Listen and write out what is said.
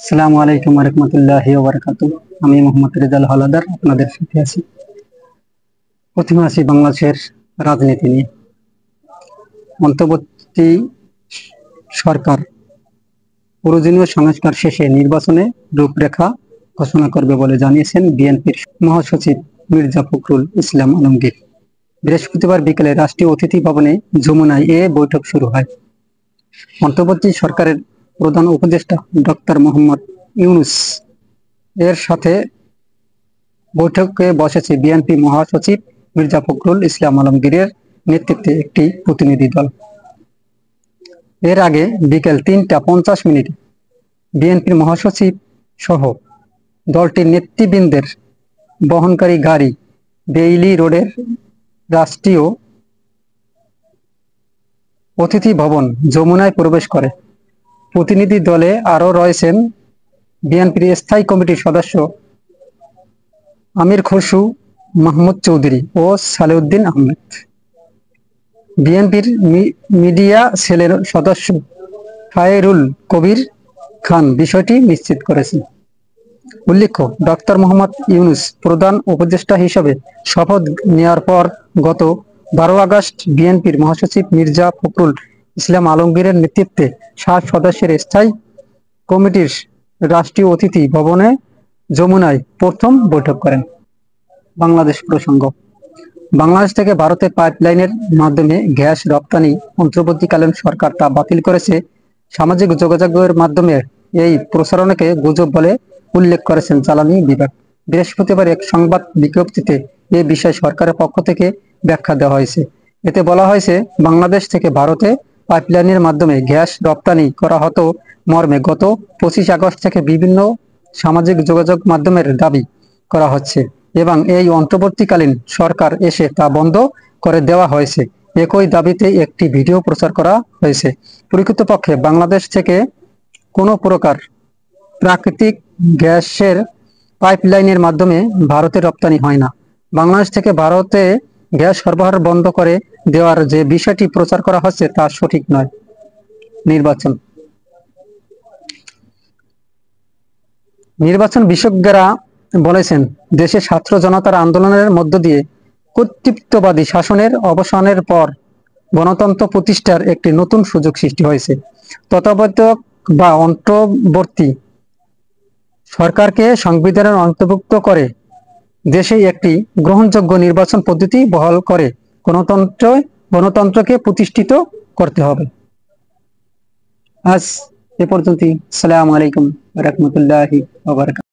আসসালামু আলাইকুম ওয়া রাহমাতুল্লাহি ওয়া বারাকাতুহু। আমি মোহাম্মদ রেজাল হাওলাদার আপনাদের সাথে আছি। প্রথমে আসি বাংলাদেশের রাজনীতি নিয়ে। অন্তর্বর্তী সরকার প্রয়োজনীয় সংস্কার শেষে নির্বাচনে রূপরেখা ঘোষণা করবে বলে জানিয়েছেন বিএনপির মহাসচিব মির্জা ফখরুল ইসলাম আলমগীর। বৃহস্পতিবার বিকেলে রাষ্ট্রীয় অতিথি ভবনে যমুনায় এ বৈঠক শুরু হয়। অন্তর্বর্তী সরকারের প্রধান উপদেষ্টা ডক্টর মোহাম্মদ ইউনূস এর সাথে বৈঠকে বসেছে বিএনপি মহাসচিব মির্জা ফখরুল ইসলাম আলমগীরের নেতৃত্বে একটি প্রতিনিধি দল। এর আগে বিকেল ৩টা ৫০ মিনিটে বিএনপির মহাসচিব সহ দলটির নেতৃবৃন্দের বহনকারী গাড়ি বেইলি রোডের রাষ্ট্রীয় অতিথি ভবন যমুনায় প্রবেশ করে। প্রতিনিধি দলে আরও রয়েছেন বিএনপির স্থায়ী কমিটির সদস্য আমির খসরু মাহমুদ চৌধুরী ও সালেউদ্দিন আহমেদ। বিএনপির মিডিয়া সেলের সদস্য খায়রুল কবির খান বিষয়টি নিশ্চিত করেছেন। উল্লেখ্য, ডক্টর মোহাম্মদ ইউনূস প্রধান উপদেষ্টা হিসেবে শপথ নেওয়ার পর গত 12 আগস্ট বিএনপির মহাসচিব মির্জা ফখরুল ইসলাম আলমগীরের নেতৃত্বে 7 সদস্যের স্থায়ী কমিটির রাষ্ট্রীয় অতিথি ভবনে যমুনায় প্রথম বৈঠক করেন। বাংলাদেশ প্রসঙ্গ। বাংলাদেশ থেকে ভারতে পাইপলাইনের মাধ্যমে গ্যাস রপ্তানি অন্তর্বর্তীকালীন সরকার তা বাতিল করেছে। সামাজিক যোগাযোগের মাধ্যমে এই প্রসারণকে গুজব বলে উল্লেখ করেছেন জ্বালানি বিভাগ। বৃহস্পতিবার এক সংবাদ বিজ্ঞপ্তিতে এ বিষয়ে সরকারের পক্ষ থেকে ব্যাখ্যা দেওয়া হয়েছে। এতে বলা হয়েছে, বাংলাদেশ থেকে ভারতে পাইপলাইনের মাধ্যমে গ্যাস রপ্তানি করা হতো মর্মে গত 25 আগস্ট থেকে বিভিন্ন সামাজিক যোগাযোগ মাধ্যমের দাবি করা হচ্ছে এবং এই অন্তর্বর্তীকালীন সরকার এসে তা বন্ধ করে দেওয়া হয়েছে। একই দাবিতে একটি ভিডিও প্রচার করা হয়েছে। প্রকৃতপক্ষে বাংলাদেশ থেকে কোনো প্রকার প্রাকৃতিক গ্যাসের পাইপলাইনের মাধ্যমে ভারতে রপ্তানি হয় না। বাংলাদেশ থেকে ভারতে গ্যাস সরবরাহ বন্ধ করে দেওয়ার যে বিষয়টি প্রচার করা হচ্ছে তা সঠিক নয়। নির্বাচন বিশেষজ্ঞরা বলেছেন, দেশে ছাত্র জনতার আন্দোলনের মধ্য দিয়ে কর্তৃত্ববাদী শাসনের অবসানের পর গণতন্ত্র প্রতিষ্ঠার একটি নতুন সুযোগ সৃষ্টি হয়েছে। তত্ত্বাবধায়ক বা অন্তর্বর্তী সরকারকে সংবিধানের অন্তর্ভুক্ত করে দেশে একটি গ্রহণযোগ্য নির্বাচন পদ্ধতি বহাল করে গণতন্ত্রকে প্রতিষ্ঠিত করতে হবে। আজ এ পর্যন্তই। আসসালামু আলাইকুম ওয়া রাহমাতুল্লাহি ওয়া বারাকাতুহু।